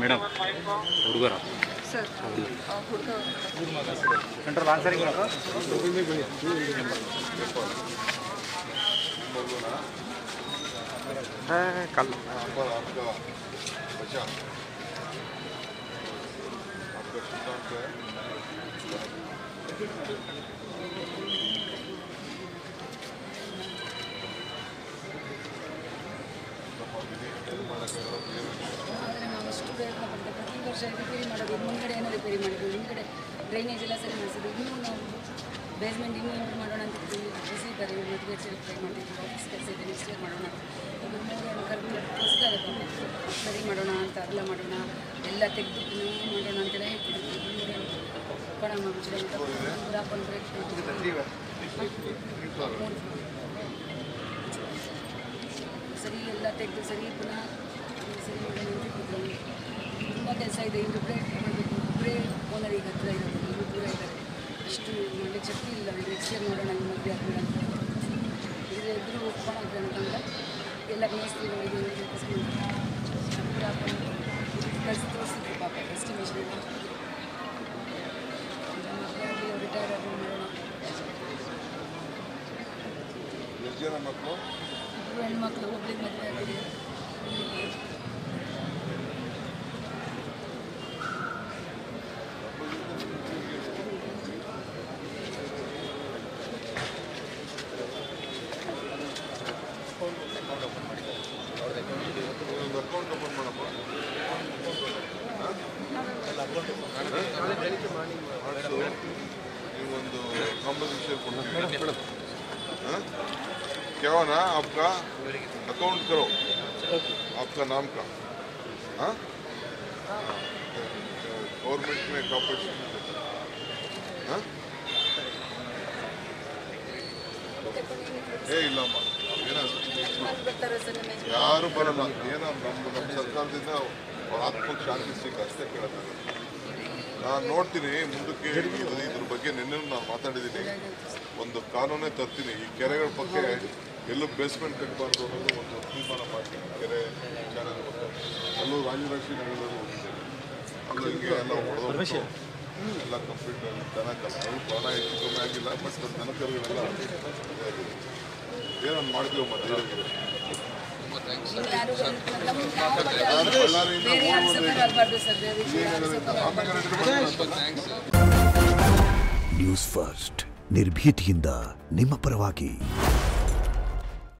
Madam ಹುಡುಗರ sir ಹುಡುಗ control answering कल पर आपका बचा आपका सिद्धांत है ಪ್ರತಿ ವರ್ಷ ರಿಪೇರಿ ಮಾಡೋದು ಮುಂದ್ಗಡೆ ಏನೋ ರಿಪೇರಿ ಮಾಡಿದ್ವಿ ಹಿಂದ್ಗಡೆ ಡ್ರೈನೇಜ್ ಎಲ್ಲ ಸರಿ ಮಾಡಿಸಿದ್ವಿ ಇನ್ನೂ ನಾವು ಬೇಸ್ಮೆಂಟ್ ಇನ್ನೂ ಇಂಪ್ರೂವ್ ಮಾಡೋಣ ಅಂತ ಬಿಸಿ ಇದ್ದಾರೆ ಮದುವೆ ಟ್ರೈ ಮಾಡಿದ್ವಿ ಆಫೀಸ್ ಕೆಲಸ ಇದೆ ನೆಕ್ಸ್ಟ್ ಇಯರ್ ಮಾಡೋಣ ಇದು ಮೂರು ಕರೆದು ಹೊಸದಾದ ಸರಿ ಮಾಡೋಣ ಅಂತ ಅಗಲ ಮಾಡೋಣ ಎಲ್ಲ ತೆಗೆದು ಮಾಡೋಣ ಅಂತೆಲ್ಲ ಹೇಳ್ತಿದ್ವಿ ಕಣ ಮುಚ್ಚಿ ಅಂತ ಹಾಕೊಂಡು ಸರಿ ಎಲ್ಲ ತೆಗೆದು ಸರಿ ಪುನಃ ಸರಿ ಮಾಡೋಣ ಅಂತ ತುಂಬ ಕೆಲಸ ಇದೆ ಇನ್ನೊಬ್ಬರೇ ಮಾಡಬೇಕು ಒಬ್ಬರೇ ಓನರಿಗೆ ಹತ್ತಿರ ಇರೋದು ಇನ್ನೂ ದೂರ ಇದ್ದಾರೆ ಅಷ್ಟು ಮಾಡಲಿಕ್ಕೆ ಶಕ್ತಿ ಇಲ್ಲ ನೆಕ್ಸ್ಟ್ ಇಯರ್ ನೋಡೋಣ ಈ ಮದುವೆ ಆಗಬೇಡ ಅಂತ ಇದ್ರೆ ಎದುರು ಒಪ್ಕೊಳ್ಳೋದು ಅಂತಂದ್ರೆ ಎಲ್ಲ ಮೇಸ್ತ್ರಿಗಳಿಗೆ ಹಾಕೊಂಡು ಕಳಿಸಿ ತೋರಿಸಿದ್ರು ಪಾಪ ಎಸ್ಟಿಮೇಷನ್ ಮಕ್ಕಳಾಗಲಿ ರಿಟೈರ್ ಆಗಿ ಮಾಡೋಣ ಇಬ್ಬರು ಹೆಣ್ಮಕ್ಳು ಒಬ್ಳಿಗೆ ಮದುವೆ ಆಗಿದೆ ಅಕೌಂಟ್ ಓಪನ್ ಮಾಡಪ್ಪ ನೀವೊಂದು ಕಾಂಪೋಸಿಷನ್ ಕೊಡ್ತೀವಿ क्या हो ना आपका अकाउंट करो आपका नाम का हाँ गवर्नमेंट में कॉर्पोरेशन हाँ ಏ ಇಲ್ಲಮ್ಮ ಯಾರು ಬರಲ್ಲ ಏನೋ ನಮ್ಮ ಸರ್ಕಾರದಿಂದ ಆತ್ಮಕ್ಕೆ ಶಾಂತಿ ಸಿಕ್ಕ ಅಷ್ಟೇ ಕೇಳೋದು ನಾನು ನೋಡ್ತೀನಿ ಮುಂದಕ್ಕೆ ಇದ್ರ ಬಗ್ಗೆ ನಿನ್ನೆ ನಾನು ಮಾತಾಡಿದ್ದೀನಿ ಒಂದು ಕಾನೂನೇ ತರ್ತೀನಿ ಈ ಕೆರೆಗಳ ಬಗ್ಗೆ ಎಲ್ಲೂ ಬೇಸ್ಮೆಂಟ್ ಕಟ್ಟಬಾರ್ದು ಅನ್ನೋದು ಒಂದು ತೀರ್ಮಾನ ಮಾಡ್ತೀನಿ ಕೆರೆ ಚಾನಲ್ ಅಲ್ಲೂ ರಾಜಲಕ್ಷ್ಮಿ ನಗರದಲ್ಲೂ ಹೋಗಿದ್ದೇನೆ ಅಲ್ಲೂ ಹಿಂಗೆ ಎಲ್ಲ ಹೊಡೆದು ಎಲ್ಲ ಕಂಪ್ಲೀಟ್ ದನಕಲ್ಲ ಅದು ಪ್ರಾಣ ಹೆಚ್ಚು ಕಮ್ಮಿ ಆಗಿಲ್ಲ ಬಟ್ ದನಕರುಗಳೆಲ್ಲ ಏನೋ ಮಾಡ್ತೀವಿ ಮತ್ತೆ ನ್ಯೂಸ್ ಫಸ್ಟ್ ನಿರ್ಭೀತಿಯಿಂದ ನಿಮ್ಮ ಪರವಾಗಿ.